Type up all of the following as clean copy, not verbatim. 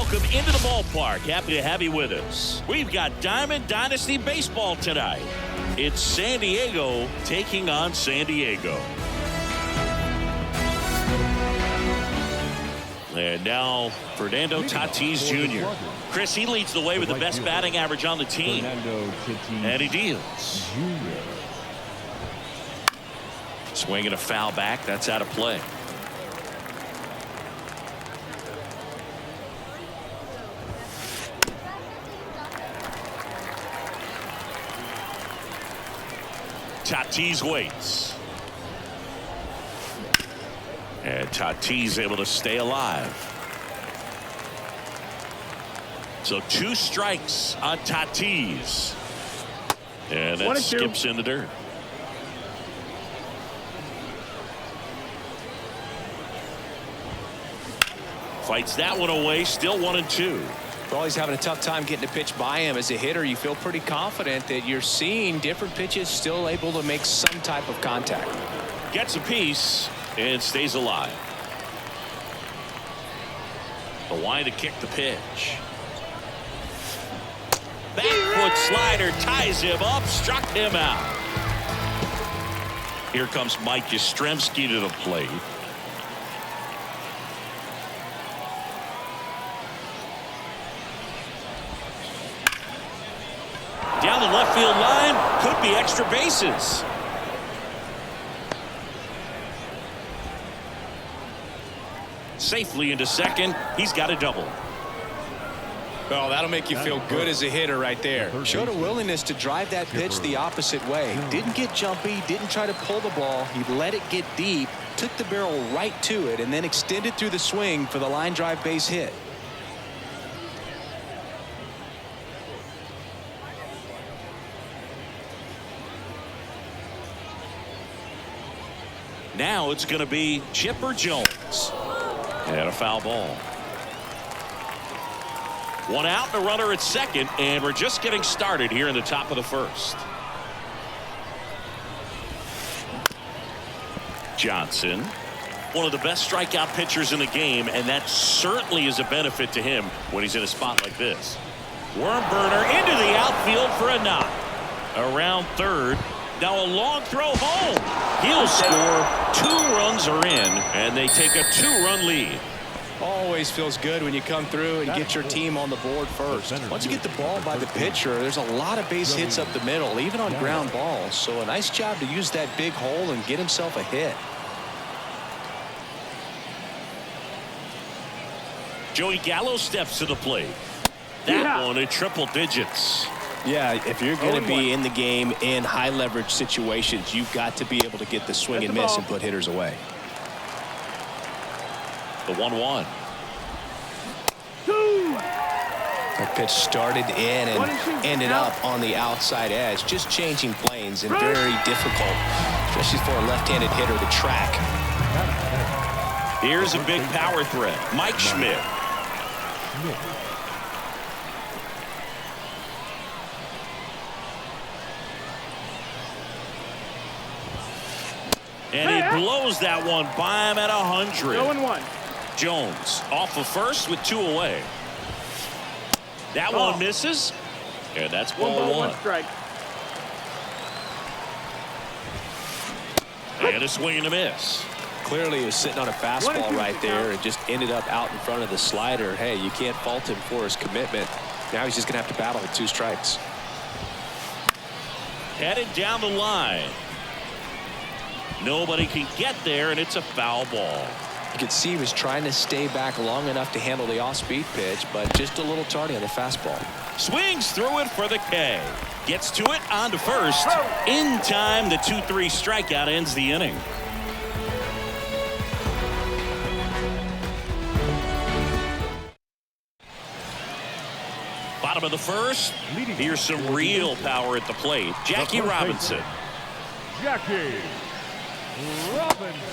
welcome into the ballpark. Happy to have you with us. We've got Diamond Dynasty Baseball tonight. It's San Diego taking on San Diego. And now Fernando Tatis Jr. Chris, he leads the way with the best batting average on the team. And he deals. Swinging a foul back. That's out of play. Tatis waits. And Tatis able to stay alive. So 2 strikes on Tatis. And that skips in the dirt. Fights that one away. Still 1-2. Well, he's having a tough time getting a pitch by him. As a hitter, you feel pretty confident that you're seeing different pitches still able to make some type of contact. Gets a piece and stays alive. The line to kick the pitch. Back foot slider ties him up, struck him out. Here comes Mike Yastrzemski to the plate. Down the left field line, could be extra bases. Safely into second. He's got a double. Well, that'll make you feel good as a hitter right there. Showed a willingness to drive that pitch the opposite way. Didn't get jumpy, didn't try to pull the ball. He let it get deep, took the barrel right to it, and then extended through the swing for the line drive base hit. Now it's going to be Chipper Jones. And a foul ball. 1 out and a runner at second, and we're just getting started here in the top of the first. Johnson, one of the best strikeout pitchers in the game, and that certainly is a benefit to him when he's in a spot like this. Worm burner into the outfield for a knock. Around third. Now a long throw home. He'll score. 2 runs are in, and they take a 2-run lead. Always feels good when you come through and get your team on the board first. Once you get the ball by the pitcher, there's a lot of base hits up the middle, even on ground balls. So a nice job to use that big hole and get himself a hit. Joey Gallo steps to the plate. That one at triple digits. Yeah, if you're going to be in the game in high leverage situations, you've got to be able to get the swing and miss and put hitters away. The 1-1. That pitch started in and ended up on the outside edge, just changing planes and very difficult, especially for a left-handed hitter to track. Here's a big power threat, Mike Schmidt. And he blows that one by him at 100. 0-1. Jones off of first with 2 away. That one misses. And that's ball 1. Strike. And a swing and a miss. Clearly he was sitting on a fastball right there and just ended up out in front of the slider. Hey, you can't fault him for his commitment. Now he's just going to have to battle with 2 strikes. Headed down the line. Nobody can get there, and it's a foul ball. You could see he was trying to stay back long enough to handle the off-speed pitch, but just a little tardy on the fastball. Swings through it for the K. Gets to it on to first. In time, the 2-3 strikeout ends the inning. Bottom of the first. Here's some real power at the plate. Jackie Robinson. Jackie Robinson.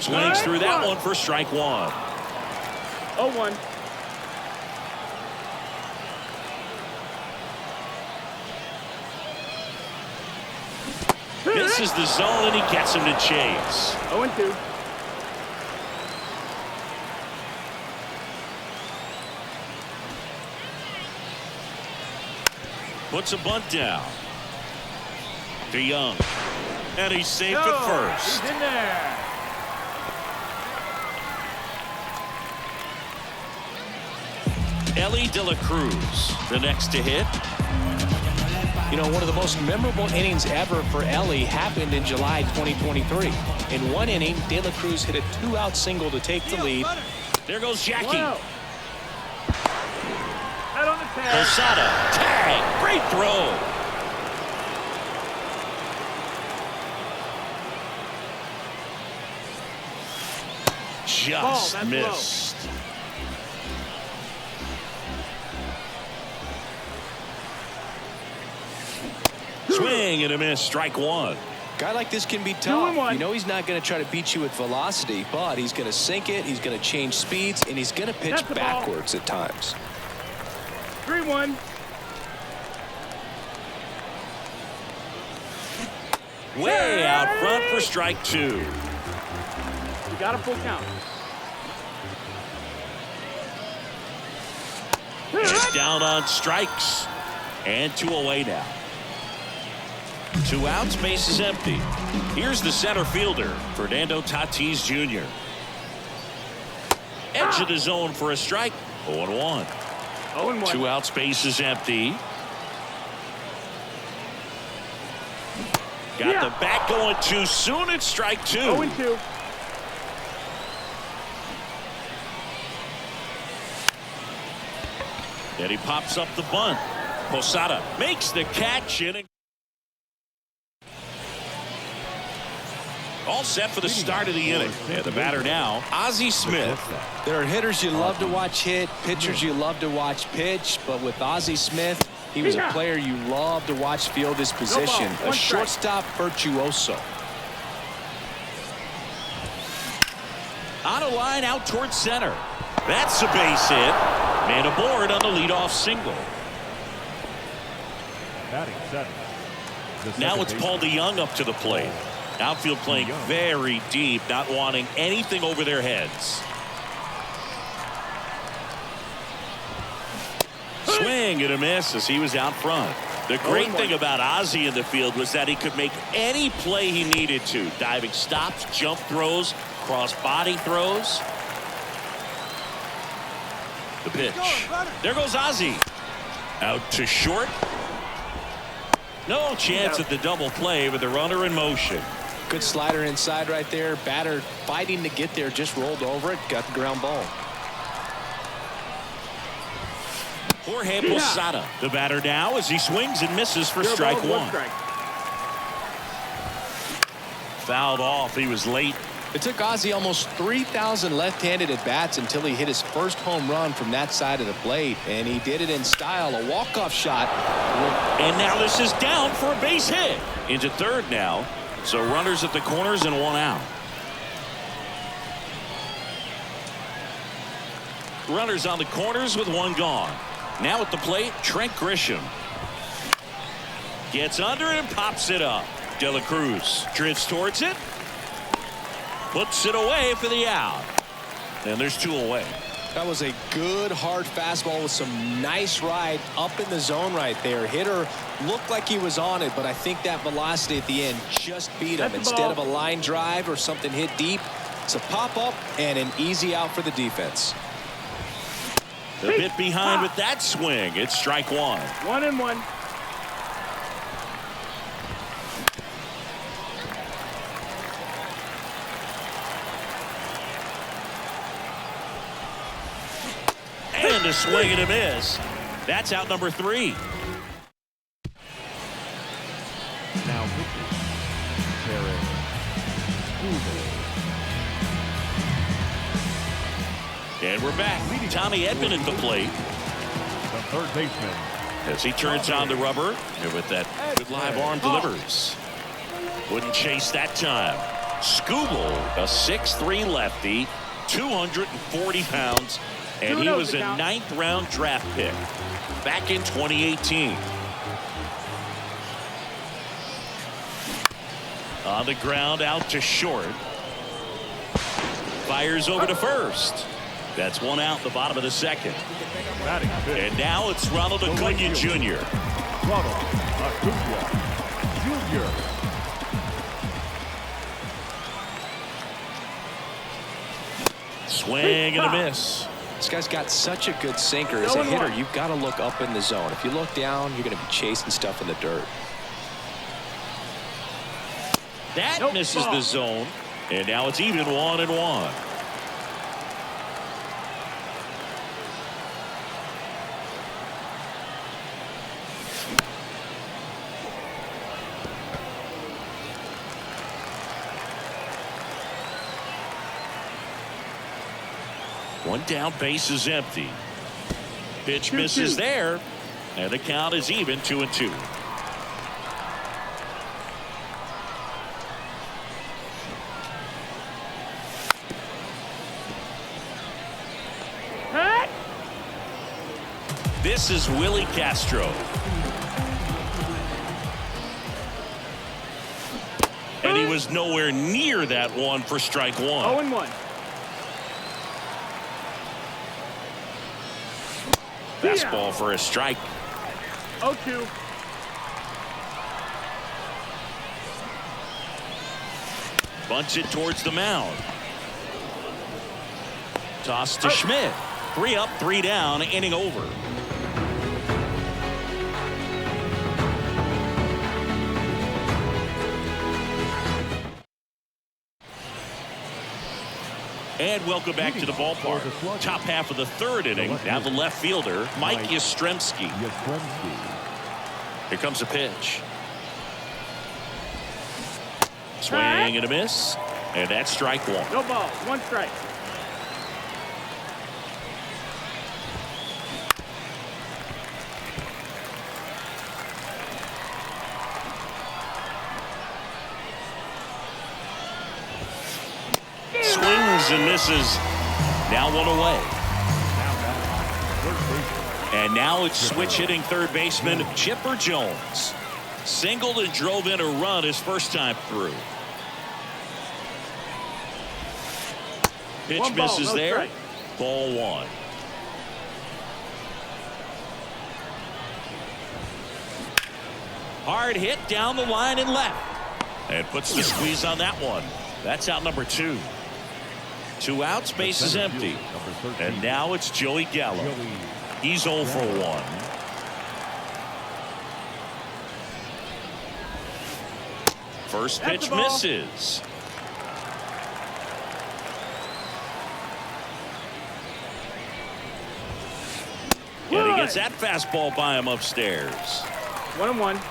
Swings through that one for strike 1. 0-1. This is the zone, and he gets him to chase. 0-2. Puts a bunt down. DeYoung. And he's safe at first. He's in there. Ellie De La Cruz, the next to hit. You know, one of the most memorable innings ever for Ellie happened in July 2023. In one inning, De La Cruz hit a 2-out single to take the lead. There goes Jackie. Out on the tag. Posada. Tag. Great throw. Just that's missed. Swing and a miss. Strike one. Guy like this can be 2-1. tough. You know he's not going to try to beat you with velocity, but he's going to sink it, he's going to change speeds, and he's going to pitch That's the ball. backwards at times. 3-1. Way out front for strike two. You got a full count. And down on strikes. And 2 away now. 2 outs, base is empty. Here's the center fielder, Fernando Tatis Jr. Edge of the zone for a strike. 0-1. 0-1. 2 outs, base is empty. Got the bat going too soon. It's strike 2. 0-2. And he pops up the bunt. Posada makes the catch in. All set for the start of the inning. And the batter now, Ozzie Smith. There are hitters you love to watch hit, pitchers you love to watch pitch, but with Ozzie Smith, he was a player you love to watch field his position, a shortstop virtuoso. On a line out towards center. That's a base hit. And aboard on the leadoff single. Batting seven. Now it's Paul DeYoung up to the plate. Outfield playing very deep, not wanting anything over their heads. Swing and a miss as he was out front. The great thing about Ozzie in the field was that he could make any play he needed to. Diving stops, jump throws, cross body throws. The pitch. There goes Ozzie. Out to short. No chance at the double play with the runner in motion. Good slider inside right there. Batter fighting to get there, just rolled over it, got the ground ball. Jorge Posada, the batter now as he swings and misses for strike one. Fouled off. He was late. It took Ozzie almost 3,000 left-handed at-bats until he hit his first home run from that side of the plate, and he did it in style, a walk-off shot. And now this is down for a base hit. Into third now. So runners at the corners and 1 out. Runners on the corners with 1 gone. Now at the plate, Trent Grisham. Gets under it and pops it up. De La Cruz drifts towards it. Puts it away for the out. And there's 2 away. That was a good hard fastball with some nice ride up in the zone right there. Hitter looked like he was on it, but I think that velocity at the end just beat him. Instead of a line drive or something hit deep, it's a pop-up and an easy out for the defense. A bit behind with that swing. It's strike 1. 1-1. And a swing and a miss. That's out number 3. Now and we're back. Tommy Edman at the plate. the third baseman. As he turns on the rubber. And with that good live arm delivers. Wouldn't chase that time. Skubal, a 6'3" lefty, 240 pounds. And he was a 9th round draft pick back in 2018. On the ground out to short. Fires over to first. That's 1 out in the bottom of the 2nd. And now it's Ronald Acuna Jr. Ronald Acuna Jr. Swing and a miss. This guy's got such a good sinker. As a hitter, you've got to look up in the zone. If you look down, you're going to be chasing stuff in the dirt. That misses the zone. And now it's even 1-1. One down, base is empty. Pitch misses there, and the count is even 2-2. This is Willie Castro. And he was nowhere near that one for strike one. 0-1. Fastball for a strike. 0-2. Bunts it towards the mound. Toss to Schmidt. 3 up, 3 down, inning over. And welcome back to the ballpark. Top half of the third inning. Now the left fielder, Mike Yastrzemski. Here comes a pitch. Swing and a miss. And that's strike one. No ball. 1 strike. Swings and misses. Now one away. And now it's switch hitting third baseman Chipper Jones. Singled and drove in a run his first time through. Pitch misses there. Ball 1. Hard hit down the line and left. And puts the squeeze on that one. That's out number 2. 2 outs, base is empty. And now it's Joey Gallo. He's 0 for 1. First pitch misses. And he gets that fastball by him upstairs. 1-1.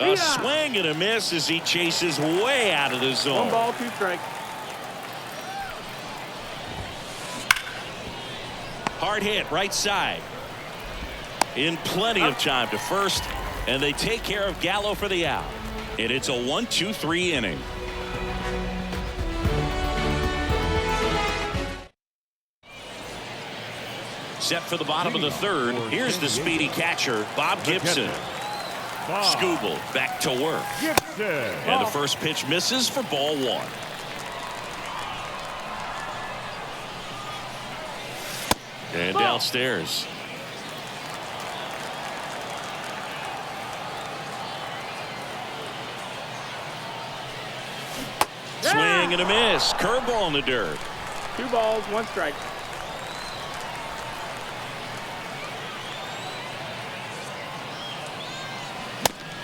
A swing and a miss as he chases way out of the zone. 1 ball, 2 strikes. Hard hit right side. In plenty of time to first, and they take care of Gallo for the out. And it's a 1-2-3 inning. Set for the bottom of the third. Here's the speedy catcher, Bob Gibson. Skubal back to work. And the first pitch misses for ball 1. And downstairs. Swing and a miss. Curveball in the dirt. 2 balls, 1 strike.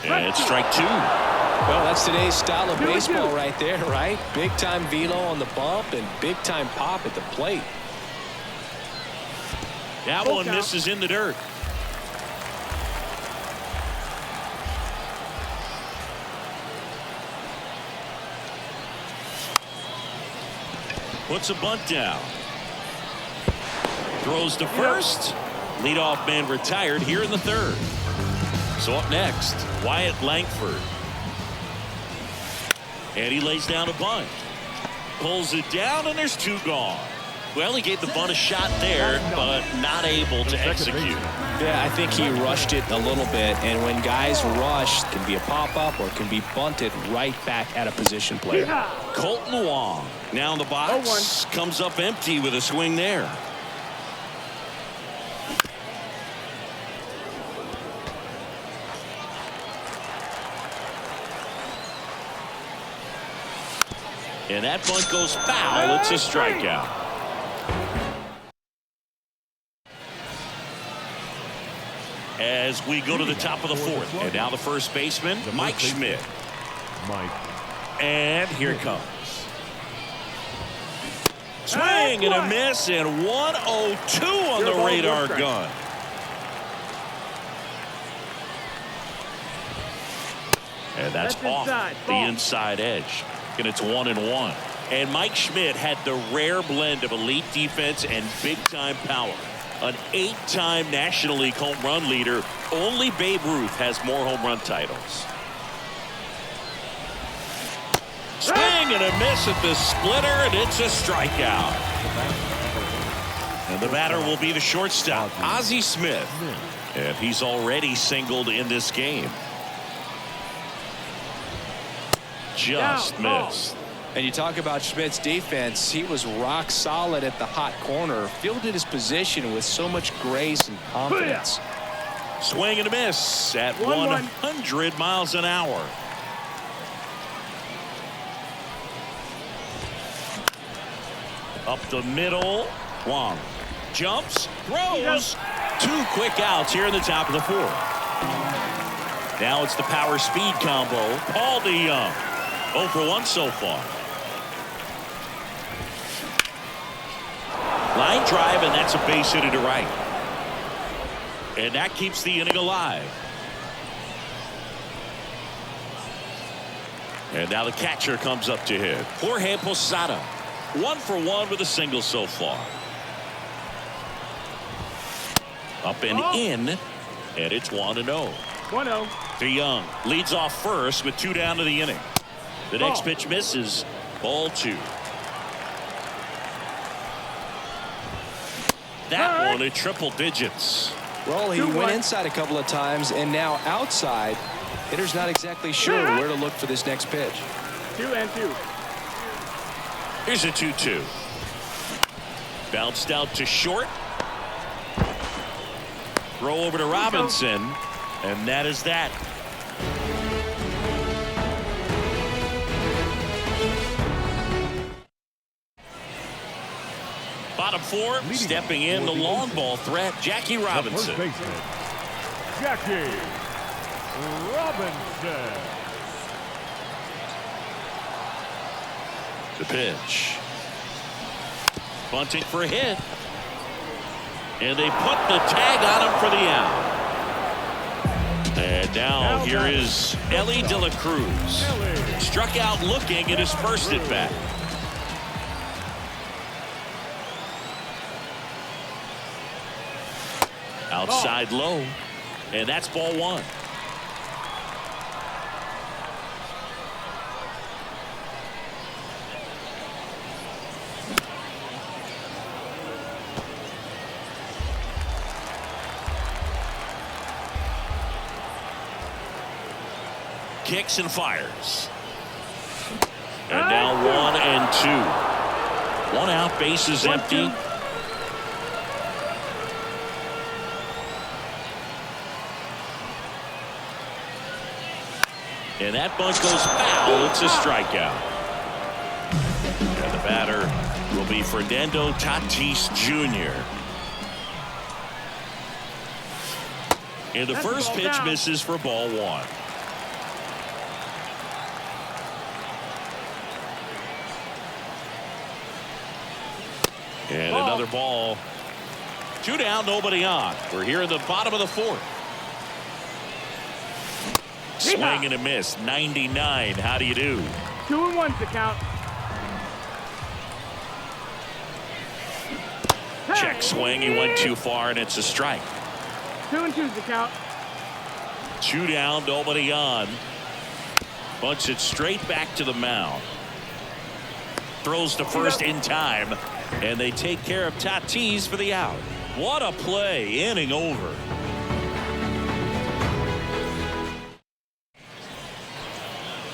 And it's strike 2. Well, that's today's style of baseball right there, right? Big time velo on the bump and big time pop at the plate. That one misses in the dirt. Puts a bunt down. Throws to first. Leadoff man retired here in the third. So up next, Wyatt Langford. And he lays down a bunt. Pulls it down, and there's 2 gone. Well, he gave the bunt a shot there, but not able to execute. Yeah, I think he rushed it a little bit, and when guys rush, it can be a pop-up or it can be bunted right back at a position player. Colton Wong now in the box. Comes up empty with a swing there. And that bunt goes foul. It's a strikeout. As we go to the top of the fourth. And now the first baseman, Mike Schmidt. And here it comes. Swing and a miss, and 102 on the radar gun. And that's off the inside edge. And it's 1-1. And Mike Schmidt had the rare blend of elite defense and big-time power. An 8-time National League home run leader. Only Babe Ruth has more home run titles. Swing and a miss at the splitter, and it's a strikeout. And the batter will be the shortstop, Ozzie Smith. And he's already singled in this game. Just missed. And you talk about Schmidt's defense. He was rock solid at the hot corner. Fielded his position with so much grace and confidence. Swing and a miss at 100 miles an hour. Up the middle. Wong jumps, throws. 2 quick outs here in the top of the fourth. Now it's the power speed combo. Paul DeYoung. 0 for 1 so far. Line drive, and that's a base hit to right. And that keeps the inning alive. And now the catcher comes up to hit. Jorge Posada. 1 for 1 with a single so far. Up and in, and it's 1-0. 1-0. DeYoung leads off first with 2 down to the inning. The next pitch misses. Ball 2. That one at triple digits. Well, he went inside a couple of times, and now outside. Hitter's not exactly sure where to look for this next pitch. 2-2. Here's a 2-2. Bounced out to short. Throw over to Robinson, and that is that. Bottom 4, stepping in the long ball threat, Jackie Robinson. First baseman, Jackie Robinson. The pitch. Bunting for a hit. And they put the tag on him for the out. And now here is Ellie De La Cruz. Struck out looking at his first at bat. Outside low. And that's ball 1. Kicks and fires. And now 1-2. 1 out, base is empty. And that bunt goes foul. It's a strikeout. And the batter will be Fernando Tatis Jr. And the first pitch misses for ball 1. And another ball. 2 down, nobody on. We're here in the bottom of the 4th. Swing and a miss. 99. How do you do? 2-1 to count. Check swing. He went too far, and it's a strike. 2-2 to count. 2 down, nobody on. Bunts it straight back to the mound. Throws to first in time, and they take care of Tatis for the out. What a play. Inning over.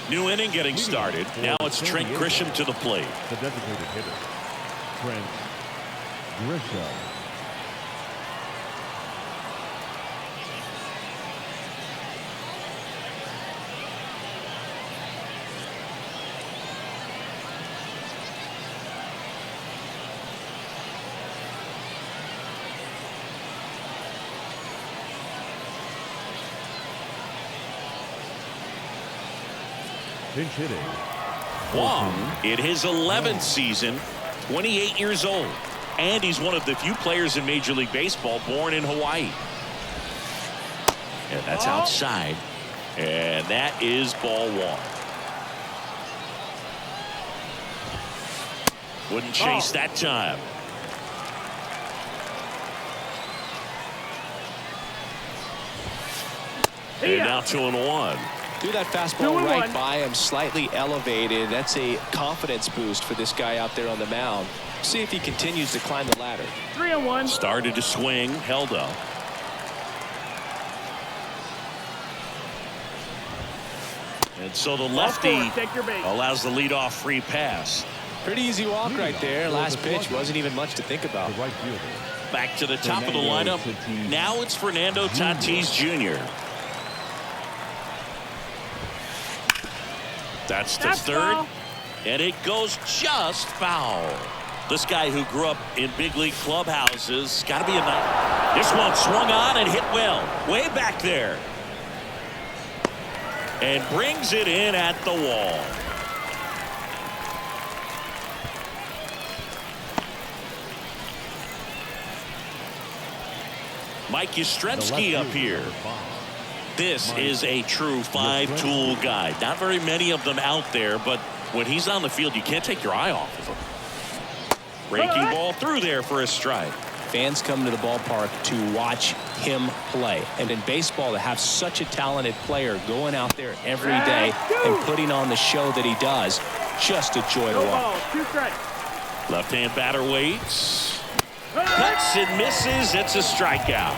New inning getting started. Now it's Trent Grisham to the plate. The designated hitter, Trent Grisham. Pinch hitting. Wong in his 11th season, 28 years old. And he's one of the few players in Major League Baseball born in Hawaii. And that's outside. And that is ball one. Wouldn't chase that time. And now 2-1. Threw that fastball right by him, slightly elevated. That's a confidence boost for this guy out there on the mound. See if he continues to climb the ladder. 3-1. Started to swing, held up. And so the lefty allows the leadoff free pass. Pretty easy walk right there. Last pitch wasn't even much to think about. The right fielder. Back to the top of the lineup. Now it's Fernando Tatis Jr. That's the third. And it goes just foul. This guy who grew up in big league clubhouses, got to be a nice. This one swung on and hit well. Way back there. And brings it in at the wall. Mike Yastrzemski up here. This is a true five-tool guy. Not very many of them out there, but when he's on the field, you can't take your eye off of him. Breaking ball through there for a strike. Fans come to the ballpark to watch him play. And in baseball, to have such a talented player going out there every day and putting on the show that he does, just a joy to watch. Left-hand batter waits. Cuts and misses. It's a strikeout.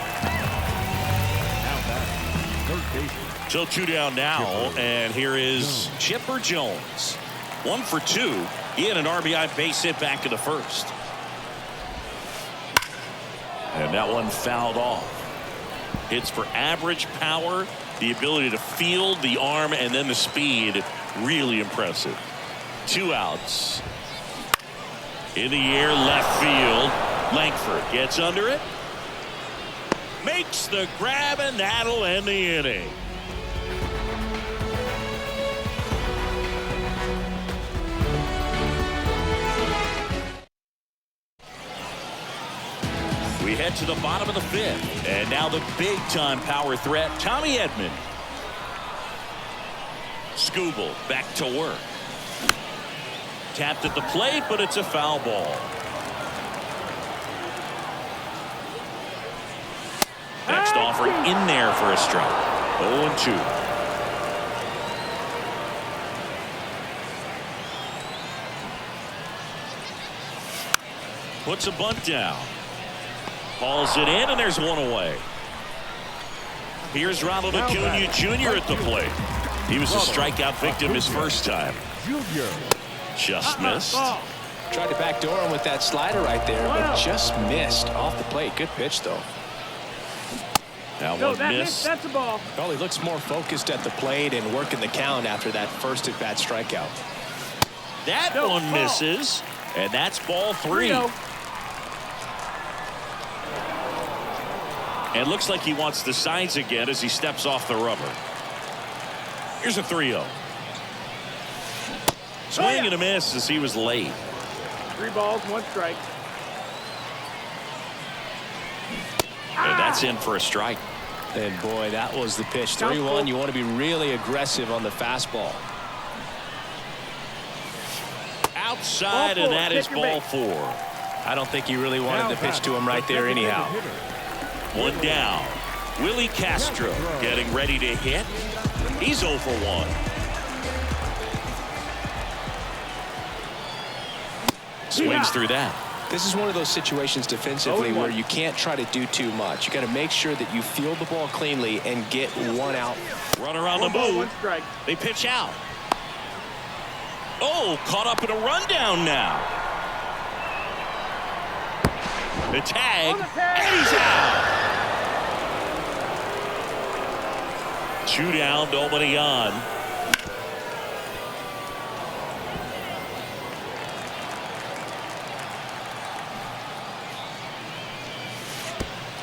So 2 down now, and here is Chipper Jones. 1 for 2. He had an RBI base hit back in the first. And that one fouled off. Hits for average power, the ability to field, the arm, and then the speed. Really impressive. 2 outs. In the air, left field. Langford gets under it. Makes the grab, and that'll end the inning. We head to the bottom of the 5th, and now the big-time power threat, Tommy Edman. Skubal back to work. Tapped at the plate, but it's a foul ball. Next offer in there for a strike. 0-2. Puts a bunt down. Hauls it in, and there's one away. Here's Ronald Acuna Jr. at the plate. He was a strikeout victim his first time. Just missed. Tried to backdoor him with that slider right there, but just missed off the plate. Good pitch, though. That one missed. That's a ball. Well, he looks more focused at the plate and working the count after that first at-bat strikeout. That one misses, and that's ball 3. And looks like he wants the signs again as he steps off the rubber. Here's a 3-0. Swing and a miss as he was late. 3 balls, 1 strike. And that's in for a strike. And boy, that was the pitch. 3-1. You want to be really aggressive on the fastball. Outside, and that is ball 4. I don't think he really wanted the pitch to him right there anyhow. 1 down. Willie Castro getting ready to hit. He's 0 for 1. Swings through that. This is one of those situations defensively where you can't try to do too much. You got to make sure that you field the ball cleanly and get 1 out. Runner on the move. They pitch out. Oh, caught up in a rundown now. The tag, and he's out. 2 down, nobody on.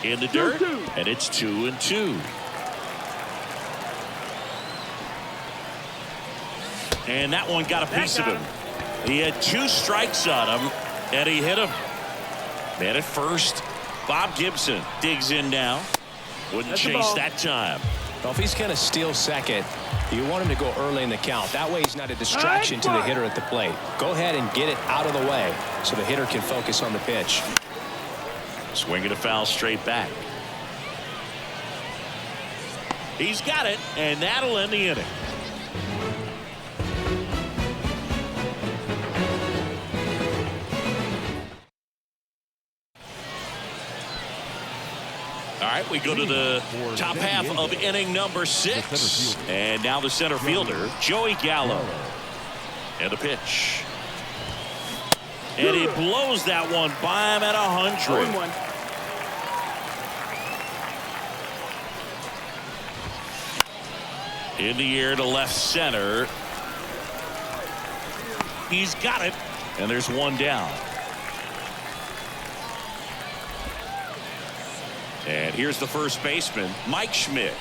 In the dirt, and it's 2-2. And that one got a piece of him. He had 2 strikes on him, and he hit him. Man at first. Bob Gibson digs in now. Wouldn't chase that time. Well, if he's going to steal second, you want him to go early in the count. That way he's not a distraction to the hitter at the plate. Go ahead and get it out of the way so the hitter can focus on the pitch. Swinging a foul straight back. He's got it, and that'll end the inning. All right, we go to the top half of inning number 6. And now the center fielder, Joey Gallo. And the pitch. And he blows that one by him at 100. 0-1. In the air to left center. He's got it. And there's one down. And here's the first baseman, Mike Schmidt.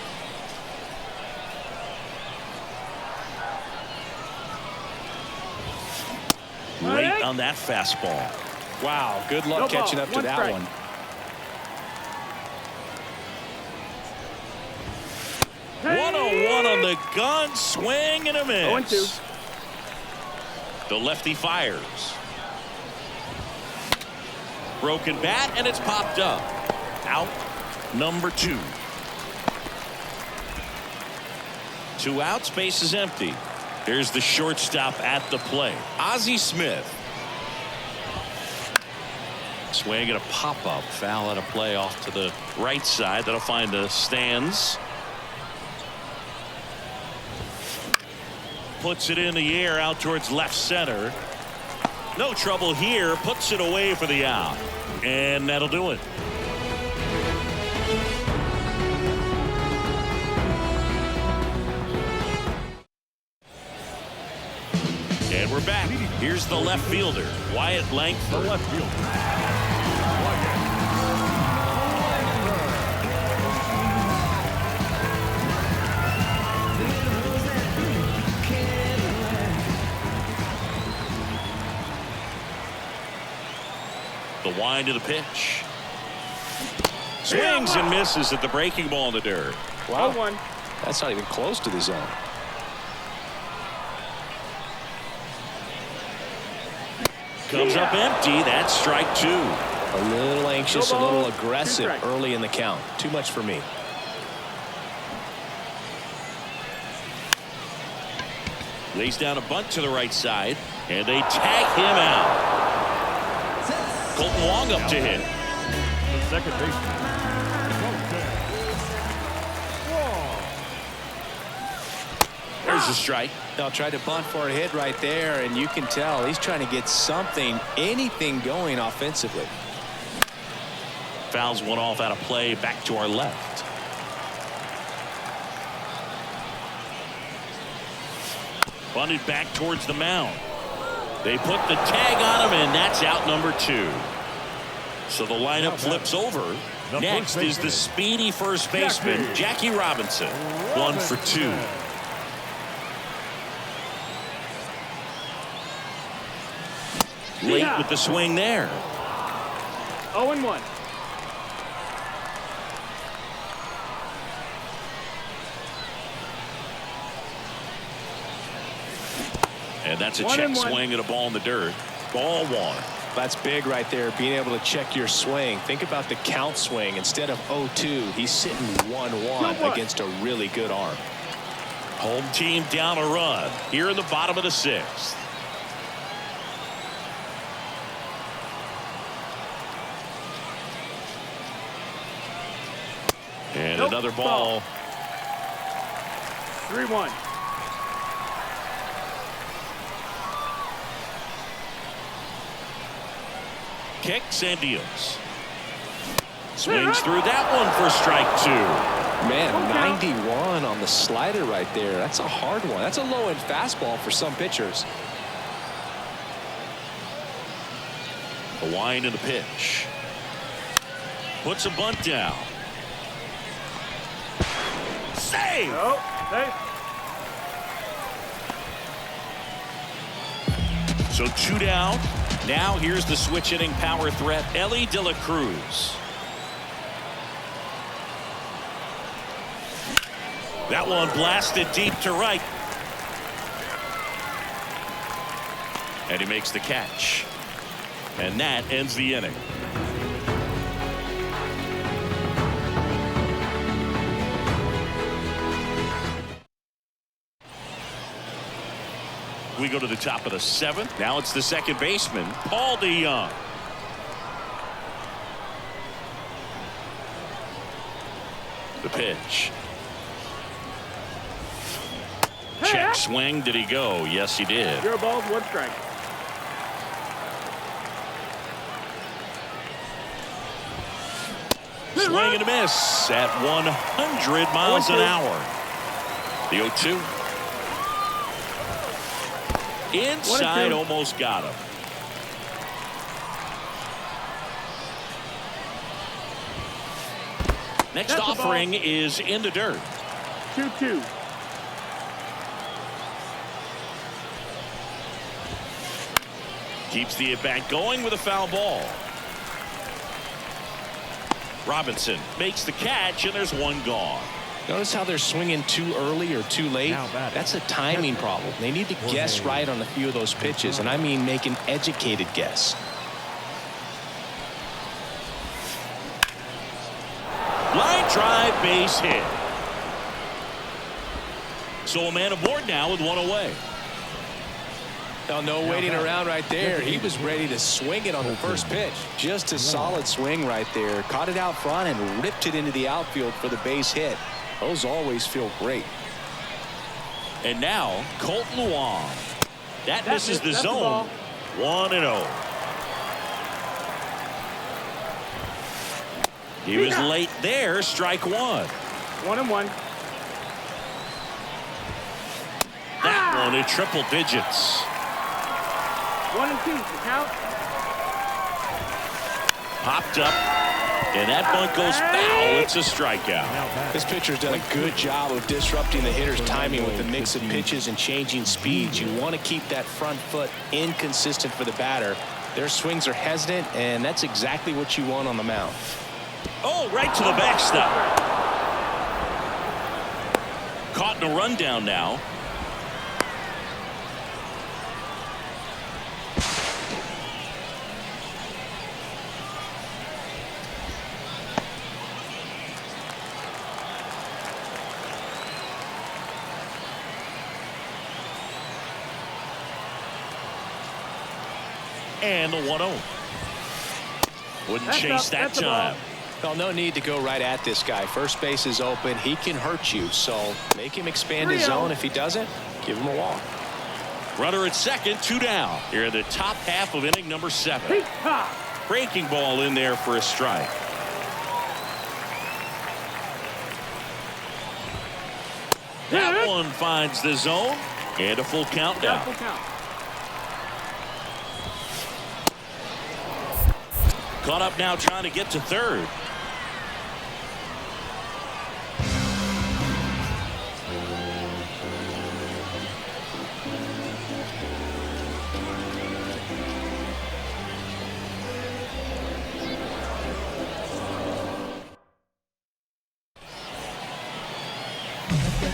Late on that fastball. Wow, good luck catching up to that one. 101 on the gun, swing and a miss. 0-2. The lefty fires. Broken bat, and it's popped up. Out number 2. 2 outs, base is empty. Here's the shortstop at the plate, Ozzie Smith. Swing and a pop-up, foul at a play off to the right side. That'll find the stands. Puts it in the air out towards left center. No trouble here. Puts it away for the out. And that'll do it. And we're back. Here's the left fielder, Wyatt Langford. The left fielder. The wind to the pitch. Swings and misses at the breaking ball in the dirt. Wow. 0-1. That's not even close to the zone. Comes up empty. That's strike 2. A little anxious, a little aggressive early in the count. Too much for me. Lays down a bunt to the right side, and they tag him out. Colton Wong up to hit. The second baseman. There's a strike. Now tried to bunt for a hit right there, and you can tell he's trying to get something, anything going offensively. Fouls one off out of play back to our left. Bunted back towards the mound. They put the tag on him, and that's out number 2. So the lineup flips over. Next is the speedy first baseman, Jackie Robinson. 1 for 2. Late with the swing there. 0-1. And that's a check swing and a ball in the dirt. Ball 1. That's big right there, being able to check your swing. Think about the count swing. Instead of 0-2, he's sitting 1-1 against a really good arm. Home team down a run here in the bottom of the 6th. And another ball. 3-1. Kicks and deals. Swings through that one for strike 2. Man, 91 on the slider right there. That's a hard one. That's a low-end fastball for some pitchers. The wind and the pitch. Puts a bunt down. Save! Oh, hey. So 2 down. Now here's the switch hitting power threat, Ellie De La Cruz. That one blasted deep to right. And he makes the catch. And that ends the inning. We go to the top of the 7th. Now it's the second baseman, Paul DeYoung. The pitch. Check swing. Did he go? Yes, he did. 0 balls, 1 strike. Swing and a miss at 100 miles an hour. The 0-2. Inside, almost got him. Next offering is in the dirt. 2-2. Keeps the at-bat going with a foul ball. Robinson makes the catch, and there's 1 gone. Notice how they're swinging too early or too late. That's a timing problem. They need to guess right on a few of those pitches, and I mean make an educated guess. Line drive, base hit. So a man aboard now with 1 away. Now, no waiting around right there. He was ready to swing it on the first pitch. Just a solid swing right there. Caught it out front and ripped it into the outfield for the base hit. Those always feel great. And now Colton Wong. That misses the zone. 1-0. He was late there. Strike 1. 1-1. That one in triple digits. 1-2. Count. Popped up, and that bunt goes foul. It's a strikeout. This pitcher's done a good job of disrupting the hitter's timing with the mix of pitches and changing speeds. You want to keep that front foot inconsistent for the batter. Their swings are hesitant, and that's exactly what you want on the mound. Oh, right to the backstop. Caught in a rundown now. And the 1-0. Wouldn't chase that time. Well, no need to go right at this guy. First base is open. He can hurt you, so make him expand his zone. If he doesn't, give him a walk. Runner at second, 2 down. Here in the top half of inning number 7. Breaking ball in there for a strike. That one finds the zone, and a full count now. Caught up now trying to get to third.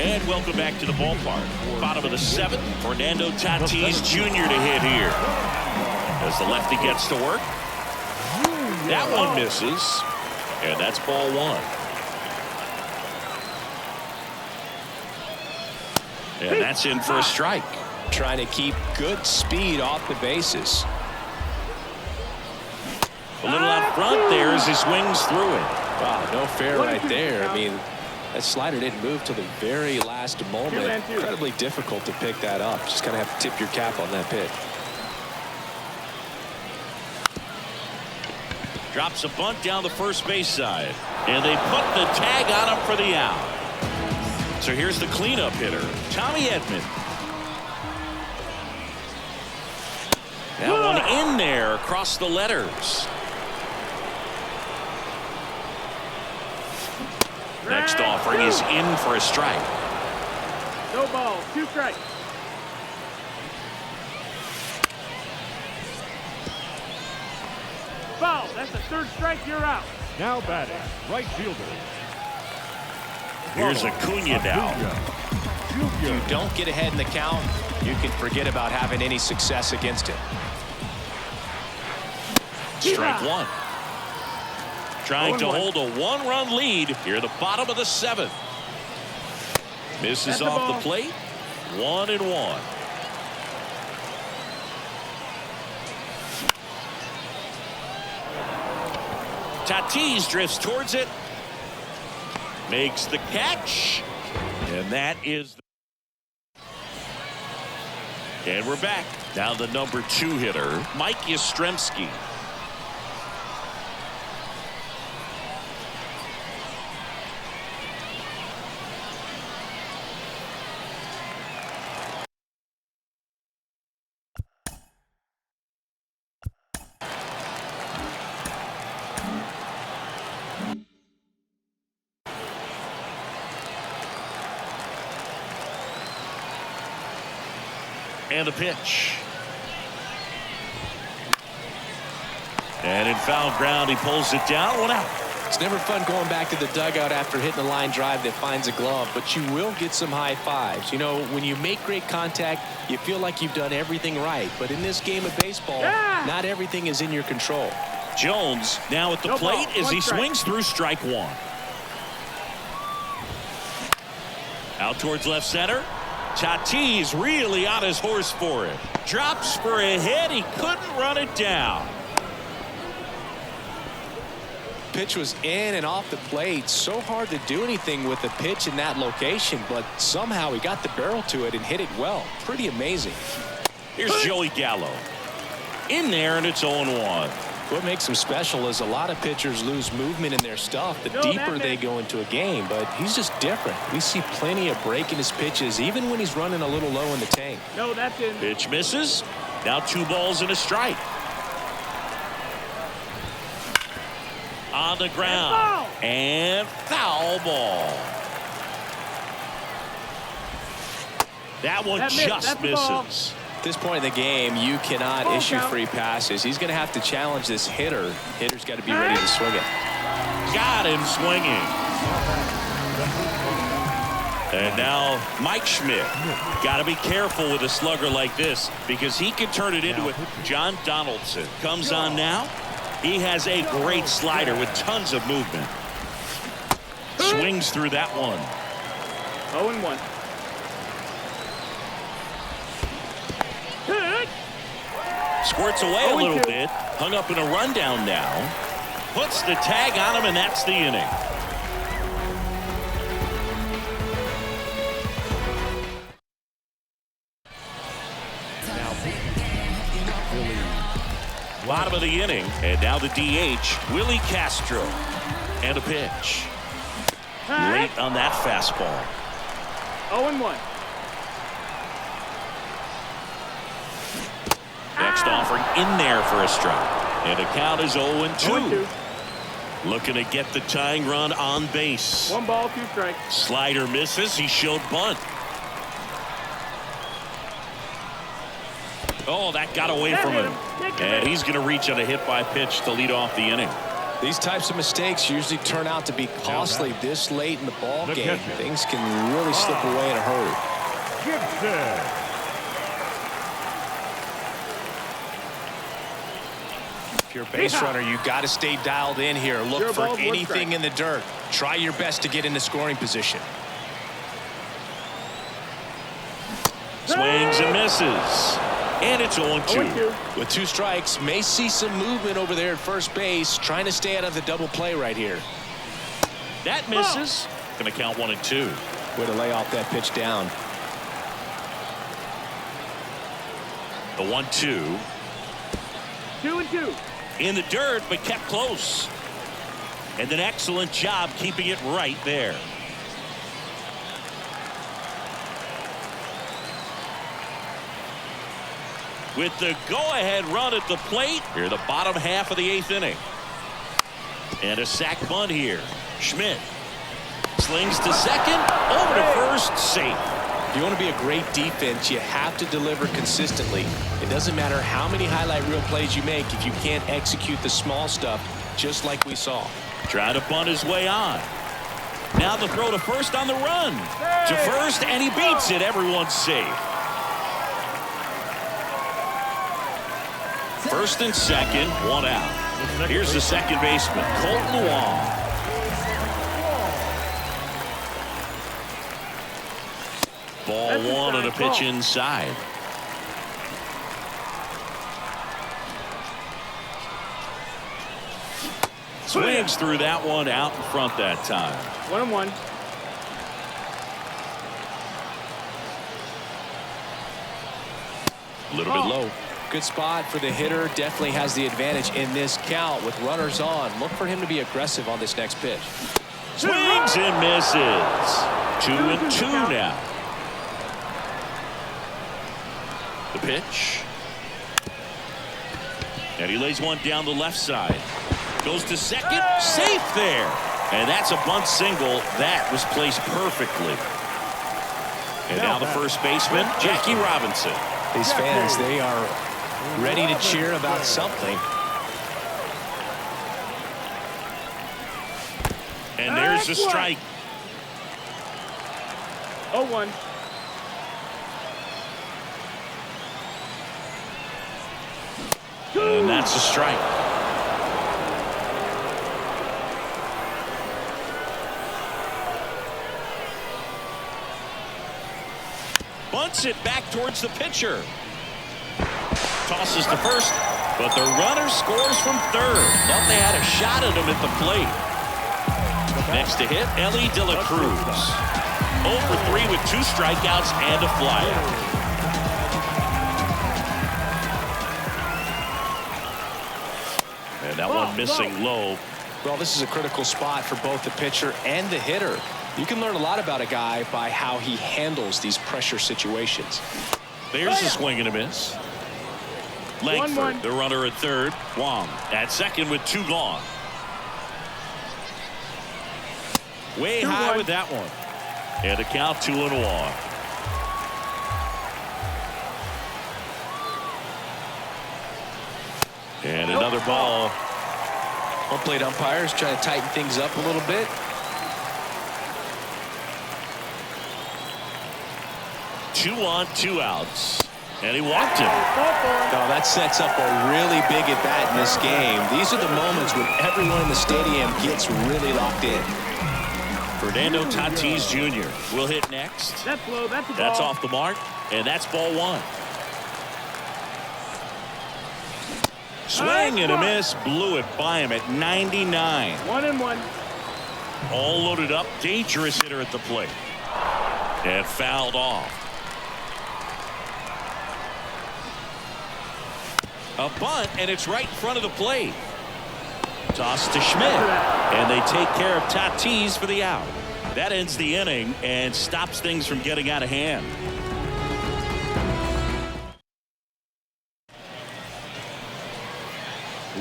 And welcome back to the ballpark. Bottom of the 7th, Fernando Tatis Jr. to hit here. As the lefty gets to work. That one misses, and that's ball 1. And that's in for a strike. Trying to keep good speed off the bases. A little out front there as he swings through it. Wow, no fair right there. I mean, that slider didn't move till the very last moment. Incredibly difficult to pick that up. Just kind of have to tip your cap on that pitch. Drops a bunt down the first base side. And they put the tag on him for the out. So here's the cleanup hitter, Tommy Edman. That one in there across the letters. Next offering is in for a strike. No ball, 2 strikes. That's the third strike. You're out. Now batting, right fielder. Here's Acuna now. If you don't get ahead in the count, you can forget about having any success against him. Strike one. Trying to hold a one-run lead here at the bottom of the seventh. Misses off the plate. 1-1. Tatis drifts towards it. Makes the catch. And that is. And we're back. Now the number 2 hitter, Mike Yastrzemski. And a pitch. And in foul ground, he pulls it down. 1 out. It's never fun going back to the dugout after hitting a line drive that finds a glove, but you will get some high fives. You know, when you make great contact, you feel like you've done everything right. But in this game of baseball, not everything is in your control. Jones now at the plate as he swings through strike 1. Out towards left center. Tatis really on his horse for it. Drops for a hit. He couldn't run it down. Pitch was in and off the plate. So hard to do anything with the pitch in that location, but somehow he got the barrel to it and hit it well. Pretty amazing. Here's Joey Gallo. In there, and it's 0-1. What makes him special is a lot of pitchers lose movement in their stuff the deeper they go into a game, but he's just different. We see plenty of break in his pitches, even when he's running a little low in the tank. No, that's in. Pitch misses. Now 2 balls and a strike. On the ground. And foul ball. That one just misses. At this point in the game, you cannot issue free passes. He's going to have to challenge this hitter. Hitter's got to be ready to swing it. Got him swinging. And now Mike Schmidt. Got to be careful with a slugger like this because he can turn it into it. John Donaldson comes on now. He has a great slider with tons of movement. Swings through that one. 0-1. Squirts away a little bit. Hung up in a rundown now. Puts the tag on him, and that's the inning. Bottom of the inning, and now the DH, Willie Castro. And a pitch. Late on that fastball. 0-1. Next offering in there for a strike. And the count is 0-2. Looking to get the tying run on base. 1 ball, 2 strikes. Slider misses. He showed bunt. Oh, that got away from him. And he's going to reach on a hit by pitch to lead off the inning. These types of mistakes usually turn out to be costly this late in the ball game. Things can really slip away in a hurry. Gibson. If you're a base runner, you got to stay dialed in here. Look for anything in the dirt. Try your best to get into scoring position. Swings and misses. And it's 0-2. With 2 strikes, may see some movement over there at first base, trying to stay out of the double play right here. That misses. Going to count 1-2. Way to lay off that pitch down. The 1-2. 2-2. In the dirt, but kept close. And an excellent job keeping it right there. With the go-ahead run at the plate, here the bottom half of the 8th inning. And a sac bunt here. Schmidt slings to second, over to first, safe. If you want to be a great defense, you have to deliver consistently. It doesn't matter how many highlight reel plays you make if you can't execute the small stuff, just like we saw. Trying to bunt his way on. Now the throw to first on the run. To first, and he beats it. Everyone's safe. First and second, one out. Here's the second baseman, Colton Wong. Ball one on a pitch inside. Swings through that one out in front that time. 1-1. A little bit low. Good spot for the hitter. Definitely has the advantage in this count with runners on. Look for him to be aggressive on this next pitch. Swings and misses. 2-2 now. The pitch. And he lays one down the left side. Goes to second. Safe there. And that's a bunt single. That was placed perfectly. And now the first baseman, Jackie Robinson. These fans, they are ready to cheer about something. And there's the strike. 0-1. And that's a strike. Bunts it back towards the pitcher. Tosses to first, but the runner scores from third. Thought they had a shot at him at the plate. Next to hit, Ellie De La Cruz. 0 for 3 with 2 strikeouts and a flyout. And that one missing low. Well, this is a critical spot for both the pitcher and the hitter. You can learn a lot about a guy by how he handles these pressure situations. There's a swing and a miss. Langford, the runner at third. Wong at second with 2 gone. Way high with that one. And a count 2-1. And another ball. Home plate umpires trying to tighten things up a little bit. Two on, 2 outs. And he walked him. Now that sets up a really big at bat in this game. These are the moments when everyone in the stadium gets really locked in. Fernando Tatis Jr. will hit next. That's low. That's a ball. That's off the mark. And that's ball 1. Swing and a miss. Blew it by him at 99. 1-1. All loaded up. Dangerous hitter at the plate. And fouled off. A bunt, and it's right in front of the plate. Toss to Schmidt. And they take care of Tatis for the out. That ends the inning and stops things from getting out of hand.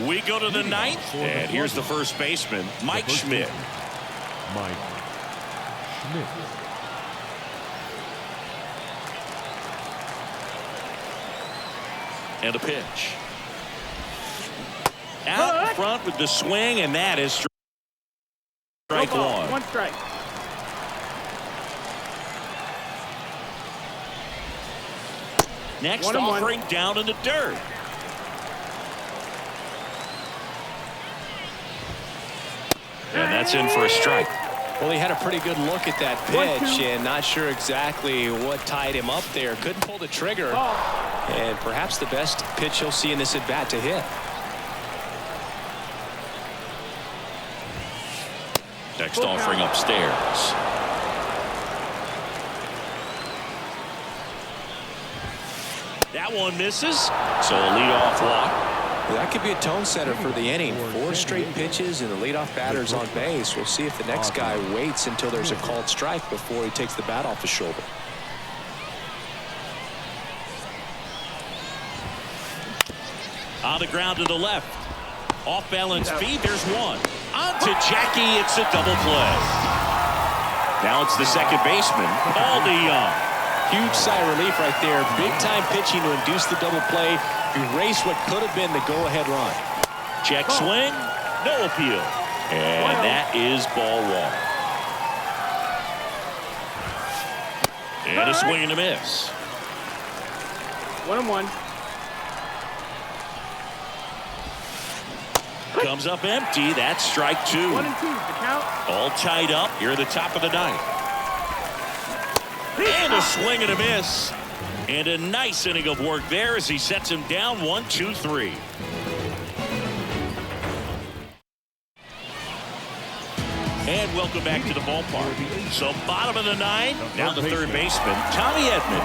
We go to the 9th, and here's the first baseman, Mike Schmidt. Mike Schmidt. And a pitch. Out in front with the swing, and that is strike 1. 1 strike. Next 1-1. offering down in the dirt. And that's in for a strike. Well, he had a pretty good look at that pitch and not sure exactly what tied him up there. Couldn't pull the trigger. And perhaps the best pitch he'll see in this at bat to hit. Next offering upstairs. That one misses. So a leadoff walk. That could be a tone setter for the inning. 4 straight pitches and the leadoff batter's on base. We'll see if the next guy waits until there's a called strike before he takes the bat off the shoulder. On the ground to the left. Off balance feed. There's one. On to Jackie. It's a double play. Now it's the second baseman, Paul DeYoung. Huge sigh of relief right there. Big-time pitching to induce the double play. Erase what could have been the go-ahead run. Check swing. No appeal. And that is ball one. And a swing and a miss. 1-1. Comes up empty. That's strike two. 1-2. The count. All tied up here at the top of the ninth. And a swing and a miss. And a nice inning of work there as he sets him down 1-2-3. And welcome back to the ballpark. So bottom of the nine, now the third baseman, Tommy Edman.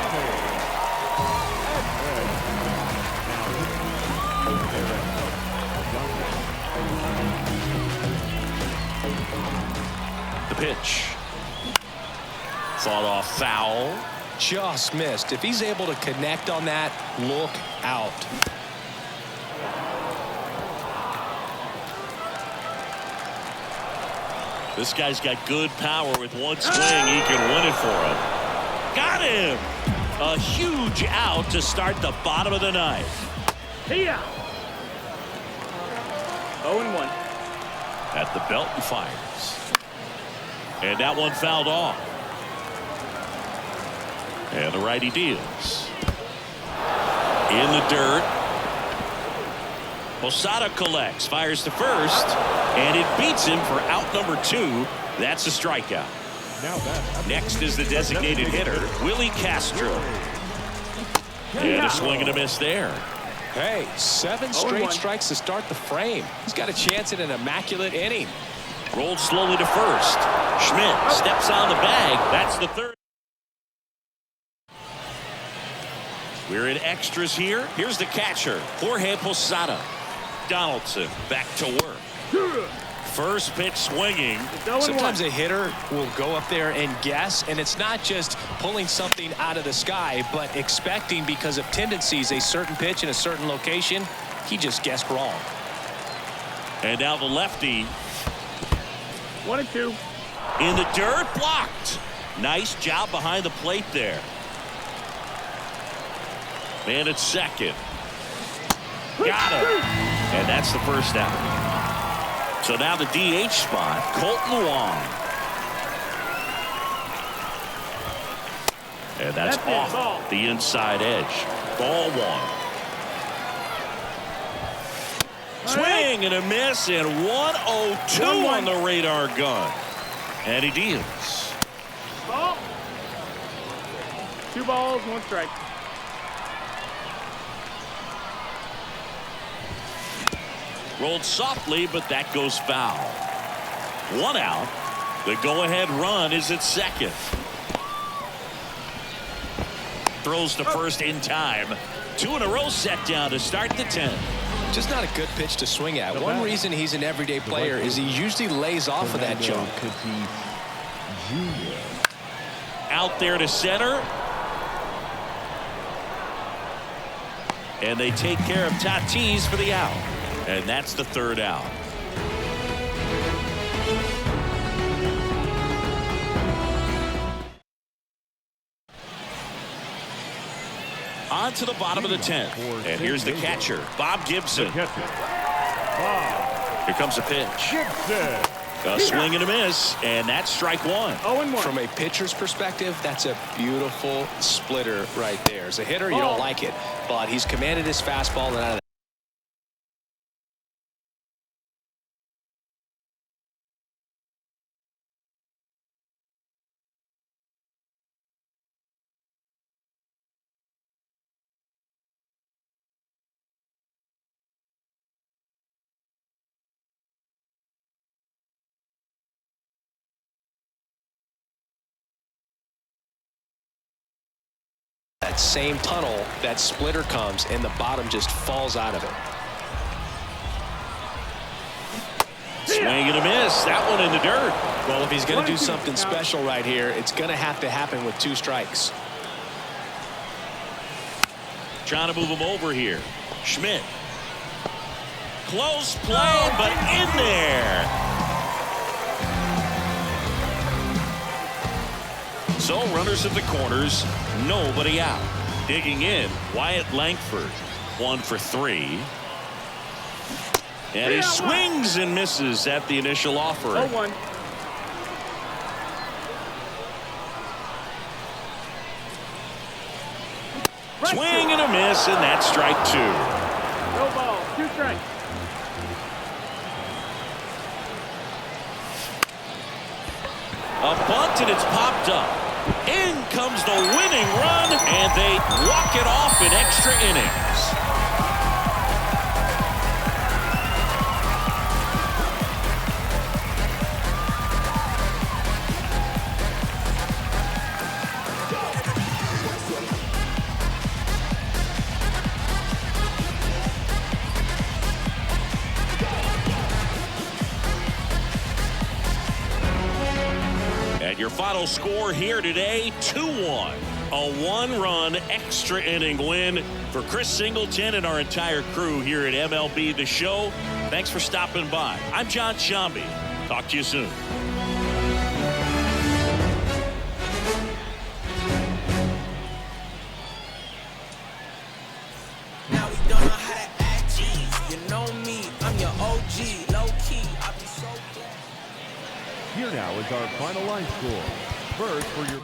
The pitch. Fought off foul. Just missed. If he's able to connect on that, look out. This guy's got good power. With one swing, he can win it for him. Got him! A huge out to start the bottom of the ninth. See ya. 0-1. At the belt and fires. And that one fouled off. And the righty deals. In the dirt. Posada collects, fires to first, and it beats him for out number 2. That's a strikeout. Next is the designated hitter, Willie Castro. And a swing and a miss there. Hey, 7 straight strikes to start the frame. He's got a chance at an immaculate inning. Rolled slowly to first. Schmidt steps on the bag. That's the third. We're in extras here. Here's the catcher, Jorge Posada. Donaldson back to work. First pitch swinging. Sometimes a hitter will go up there and guess, and it's not just pulling something out of the sky, but expecting because of tendencies a certain pitch in a certain location. He just guessed wrong. And now the lefty. 1-2. In the dirt, blocked. Nice job behind the plate there. Man at second. Got him. And that's the first out. So now the DH spot, Colton Wong. And that's off the inside edge. Ball one. Swing and a miss, and 1-0-2 on the radar gun. And he deals. Ball. 2 balls, 1 strike. Rolled softly, but that goes foul. 1 out. The go-ahead run is at second. Throws to first in time. 2 in a row set down to start the 10th. Just not a good pitch to swing at. One reason he's an everyday player is he usually lays off of that jump. Out there to center. And they take care of Tatis for the out. And that's the third out. On to the bottom of the 10th. And here's the catcher, Bob Gibson. Here comes a pitch. A swing and a miss, and that's strike 1. 0-1. From a pitcher's perspective, that's a beautiful splitter right there. As a hitter, you don't like it, but he's commanded his fastball and out of that. That same tunnel, that splitter comes and the bottom just falls out of it. Swing and a miss. That one in the dirt. Well, if he's going to do something special right here, it's going to have to happen with 2 strikes. Trying to move him over here. Schmidt. Close play, but in there. So runners at the corners, nobody out. Digging in, Wyatt Langford, 1 for 3. And he swings and misses at the initial offering. 0-1. Swing and a miss, and that's strike 2. No ball. 2 strikes. A bunt, and it's popped up. In comes the winning run, and they walk it off in extra innings. And your final score here today, 2-1. A 1-run extra inning win for Chris Singleton and our entire crew here at MLB The Show. Thanks for stopping by. I'm John Shambi. Talk to you soon. Now we don't know how to act, G's. You know me, I'm your OG, low key. I be so Here now is our final line score. First for your